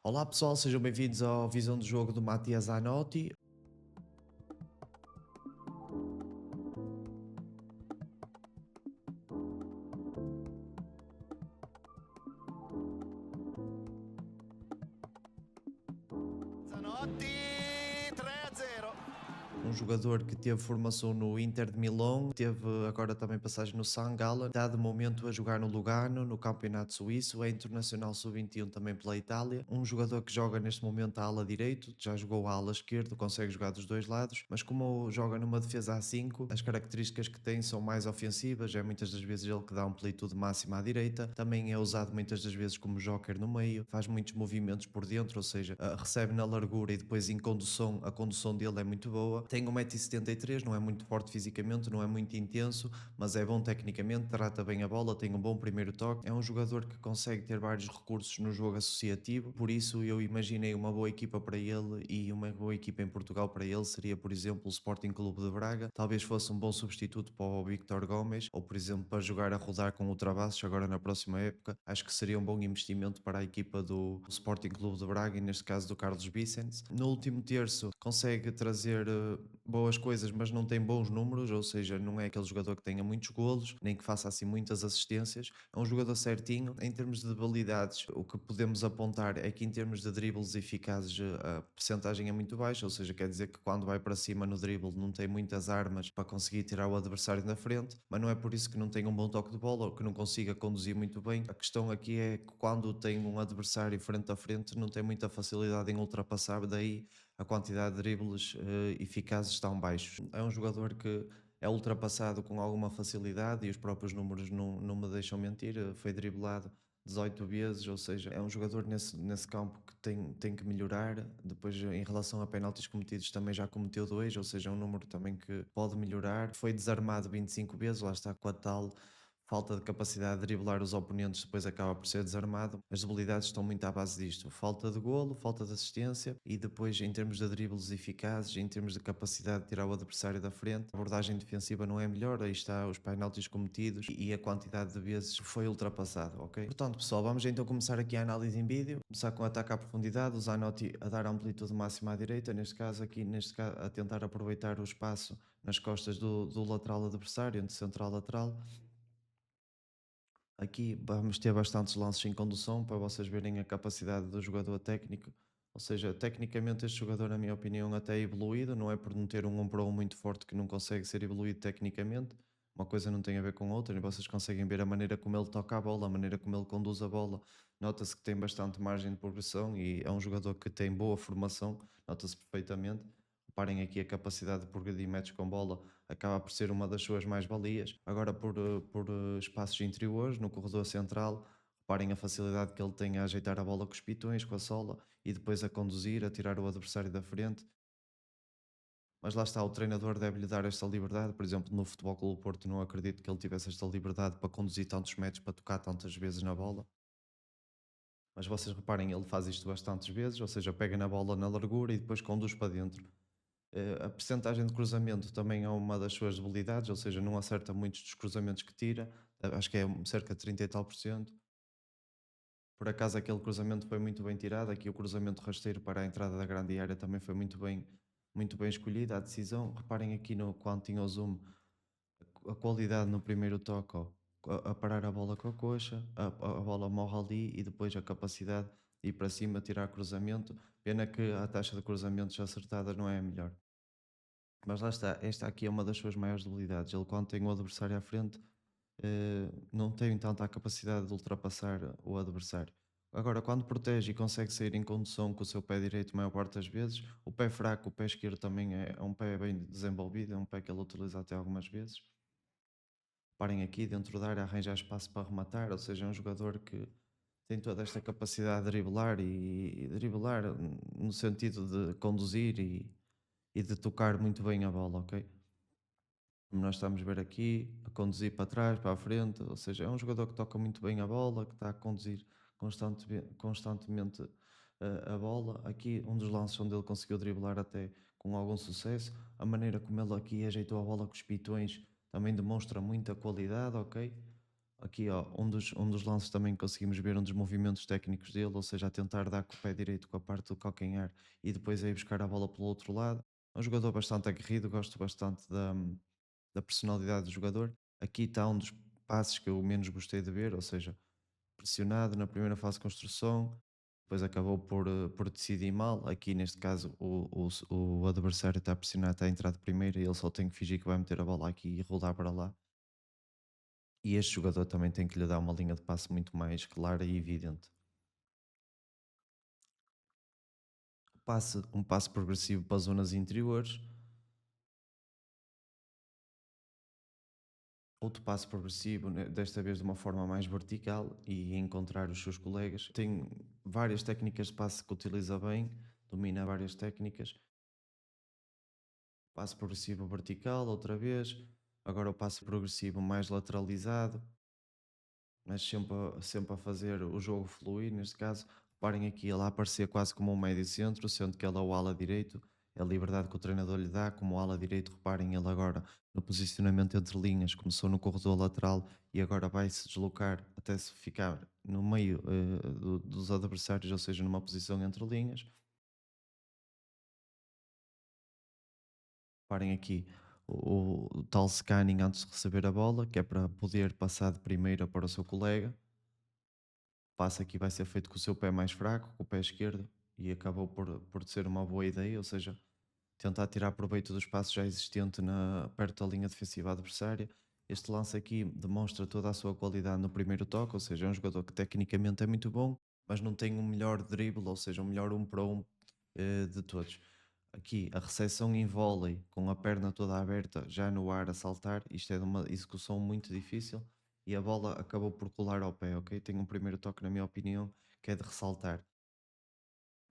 Olá pessoal, sejam bem-vindos ao Visão do Jogo do Matias Zanotti. Zanotti 3-0. Um jogador que teve formação no Inter de Milão, teve agora também passagem no St. Gallen, está de momento a jogar no Lugano, no Campeonato Suíço, é internacional sub-21 também pela Itália. Um jogador que joga neste momento a ala direito, já jogou a ala esquerdo, consegue jogar dos dois lados, mas como joga numa defesa a 5, as características que tem são mais ofensivas, é muitas das vezes ele que dá amplitude máxima à direita, também é usado muitas das vezes como joker no meio, faz muitos movimentos por dentro, ou seja, recebe na largura e depois em condução, a condução dele é muito boa. Tem 1,73 m, não é muito forte fisicamente, não é muito intenso, mas é bom tecnicamente, trata bem a bola, tem um bom primeiro toque. É um jogador que consegue ter vários recursos no jogo associativo, por isso eu imaginei uma boa equipa para ele, e uma boa equipa em Portugal para ele seria, por exemplo, o Sporting Clube de Braga. Talvez fosse um bom substituto para o Victor Gomes, ou por exemplo para jogar a rodar com o Travassos agora na próxima época. Acho que seria um bom investimento para a equipa do Sporting Clube de Braga, e neste caso do Carlos Vicente. No último terço consegue trazer boas coisas, mas não tem bons números, ou seja, não é aquele jogador que tenha muitos golos, nem que faça assim muitas assistências. É um jogador certinho. Em termos de habilidades, o que podemos apontar é que em termos de dribles eficazes a percentagem é muito baixa, ou seja, quer dizer que quando vai para cima no drible não tem muitas armas para conseguir tirar o adversário na frente, mas não é por isso que não tem um bom toque de bola ou que não consiga conduzir muito bem. A questão aqui é que quando tem um adversário frente a frente não tem muita facilidade em ultrapassar, daí a quantidade de dribles eficazes tão baixos. É um jogador que é ultrapassado com alguma facilidade, e os próprios números não me deixam mentir. Foi driblado 18 vezes, ou seja, é um jogador nesse campo que tem que melhorar. Depois, em relação a penaltis cometidos, também já cometeu dois, ou seja, é um número também que pode melhorar. Foi desarmado 25 vezes, lá está, com a tal falta de capacidade de driblar os oponentes, depois acaba por ser desarmado. As debilidades estão muito à base disto: falta de golo, falta de assistência, e depois em termos de dribles eficazes, em termos de capacidade de tirar o adversário da frente, a abordagem defensiva não é melhor. Aí está os penaltis cometidos e a quantidade de vezes foi ultrapassado, ok? Portanto pessoal, vamos então começar aqui a análise em vídeo, começar com o ataque à profundidade, o Zanotti a dar amplitude máxima à direita, neste caso a tentar aproveitar o espaço nas costas do lateral adversário, entre central e lateral. Aqui vamos ter bastantes lances em condução para vocês verem a capacidade do jogador técnico. Ou seja, tecnicamente este jogador, na minha opinião, até é evoluído. Não é por não ter um para um muito forte que não consegue ser evoluído tecnicamente. Uma coisa não tem a ver com outra, e vocês conseguem ver a maneira como ele toca a bola, a maneira como ele conduz a bola. Nota-se que tem bastante margem de progressão e é um jogador que tem boa formação, nota-se perfeitamente. Reparem aqui a capacidade de progredir metros com bola, acaba por ser uma das suas mais-valias. Agora, por espaços interiores, no corredor central, reparem a facilidade que ele tem a ajeitar a bola com os pitões, com a sola, e depois a conduzir, a tirar o adversário da frente. Mas lá está, o treinador deve-lhe dar esta liberdade. Por exemplo, no Futebol Clube do Porto, não acredito que ele tivesse esta liberdade para conduzir tantos metros, para tocar tantas vezes na bola. Mas vocês reparem, ele faz isto bastantes vezes, ou seja, pega na bola na largura e depois conduz para dentro. A percentagem de cruzamento também é uma das suas debilidades, ou seja, não acerta muitos dos cruzamentos que tira. Acho que é cerca de 30 e tal por cento. Por acaso aquele cruzamento foi muito bem tirado. Aqui o cruzamento rasteiro para a entrada da grande área também foi muito bem escolhida a decisão. Reparem aqui no quando tinha o zoom, a qualidade no primeiro toque, ó, a parar a bola com a coxa, a bola morre ali, e depois a capacidade de ir para cima, tirar cruzamento. Pena que a taxa de cruzamentos acertadas não é a melhor. Mas lá está, esta aqui é uma das suas maiores debilidades. Ele, quando tem o adversário à frente, não tem tanta capacidade de ultrapassar o adversário. Agora, quando protege e consegue sair em condução com o seu pé direito, a maior parte das vezes, o pé fraco, o pé esquerdo também é um pé bem desenvolvido, é um pé que ele utiliza até algumas vezes. Parem aqui dentro da área, arranjar espaço para rematar, ou seja, é um jogador que tem toda esta capacidade de driblar, e driblar no sentido de conduzir e de tocar muito bem a bola, ok? Como nós estamos a ver aqui, a conduzir para trás, para a frente, ou seja, é um jogador que toca muito bem a bola, que está a conduzir constantemente a bola. Aqui, um dos lances onde ele conseguiu driblar até com algum sucesso, a maneira como ele aqui ajeitou a bola com os pitões também demonstra muita qualidade, ok? Aqui, ó, um dos lances também conseguimos ver um dos movimentos técnicos dele, ou seja, a tentar dar com o pé direito com a parte do calcanhar e depois aí buscar a bola pelo outro lado. É um jogador bastante aguerrido, gosto bastante da personalidade do jogador. Aqui está um dos passes que eu menos gostei de ver, ou seja, pressionado na primeira fase de construção, depois acabou por decidir mal. Aqui, neste caso, o adversário está a pressionar, está a entrar de primeira e ele só tem que fingir que vai meter a bola aqui e rodar para lá. E este jogador também tem que lhe dar uma linha de passe muito mais clara e evidente. Um passe progressivo para as zonas interiores, outro passe progressivo, né, desta vez de uma forma mais vertical e encontrar os seus colegas. Tem várias técnicas de passe que utiliza bem, domina várias técnicas. Passe progressivo vertical, outra vez. Agora o passe progressivo mais lateralizado, mas sempre a fazer o jogo fluir, neste caso. Reparem aqui, ele a aparecer quase como um médio centro, sendo que ele é o ala direito, é a liberdade que o treinador lhe dá, como ala direito, reparem ele agora no posicionamento entre linhas, começou no corredor lateral e agora vai se deslocar até se ficar no meio dos adversários, ou seja, numa posição entre linhas. Reparem aqui o tal scanning antes de receber a bola, que é para poder passar de primeira para o seu colega. Passo aqui vai ser feito com o seu pé mais fraco, com o pé esquerdo, e acabou por ser uma boa ideia, ou seja, tentar tirar proveito do espaço já existente perto da linha defensiva adversária. Este lance aqui demonstra toda a sua qualidade no primeiro toque, ou seja, é um jogador que tecnicamente é muito bom, mas não tem o melhor drible, ou seja, o melhor um para um de todos. Aqui, a recepção em vôlei, com a perna toda aberta, já no ar a saltar, isto é de uma execução muito difícil e a bola acabou por colar ao pé, ok? Tem um primeiro toque, na minha opinião, que é de ressaltar.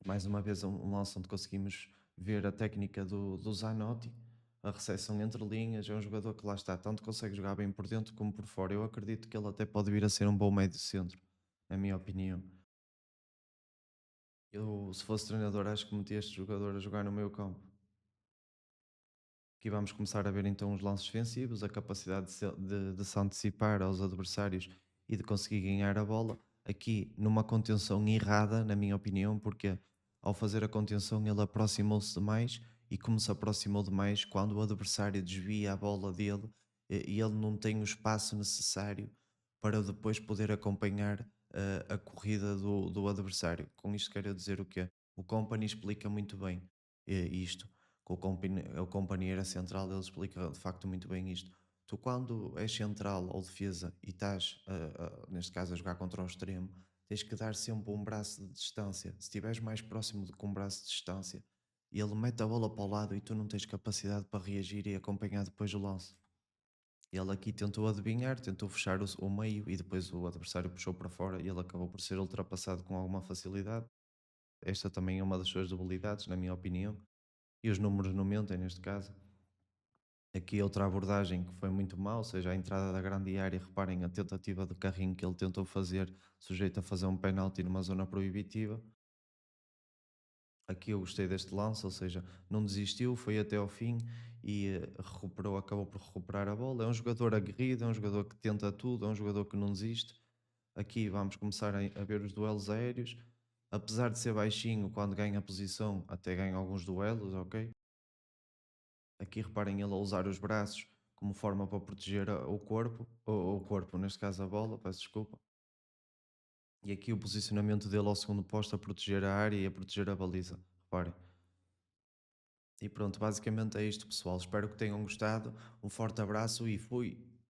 Mais uma vez, um lance onde conseguimos ver a técnica do Zanotti, a recepção entre linhas. É um jogador que lá está, tanto consegue jogar bem por dentro como por fora. Eu acredito que ele até pode vir a ser um bom médio centro, na minha opinião. Eu, se fosse treinador, acho que metia este jogador a jogar no meio campo. Aqui vamos começar a ver então os lances defensivos, a capacidade de se antecipar aos adversários e de conseguir ganhar a bola. Aqui numa contenção errada, na minha opinião, porque ao fazer a contenção ele aproximou-se demais e como se aproximou demais, quando o adversário desvia a bola dele, e ele não tem o espaço necessário para depois poder acompanhar a corrida do adversário. Com isto quero dizer o quê? O Company explica muito bem isto com o companheiro central, ele explica de facto muito bem isto. Tu, quando és central ou defesa e estás, neste caso, a jogar contra o extremo, tens que dar sempre um braço de distância. Se estiveres mais próximo do que um braço de distância, ele mete a bola para o lado e tu não tens capacidade para reagir e acompanhar depois o lance. Ele aqui tentou adivinhar, tentou fechar o meio e depois o adversário puxou para fora e ele acabou por ser ultrapassado com alguma facilidade. Esta também é uma das suas debilidades, na minha opinião, e os números não mentem neste caso. Aqui outra abordagem que foi muito mal, ou seja, a entrada da grande área, reparem a tentativa de carrinho que ele tentou fazer, sujeito a fazer um penalti numa zona proibitiva. Aqui eu gostei deste lance, ou seja, não desistiu, foi até ao fim e recuperou, acabou por recuperar a bola. É um jogador aguerrido, é um jogador que tenta tudo, é um jogador que não desiste. Aqui vamos começar a ver os duelos aéreos. Apesar de ser baixinho, quando ganha posição, até ganha alguns duelos, ok? Aqui reparem ele a usar os braços como forma para proteger o corpo, ou o corpo, neste caso a bola, peço desculpa. E aqui o posicionamento dele ao segundo posto a proteger a área e a proteger a baliza. Reparem. E pronto, basicamente é isto, pessoal. Espero que tenham gostado. Um forte abraço e fui.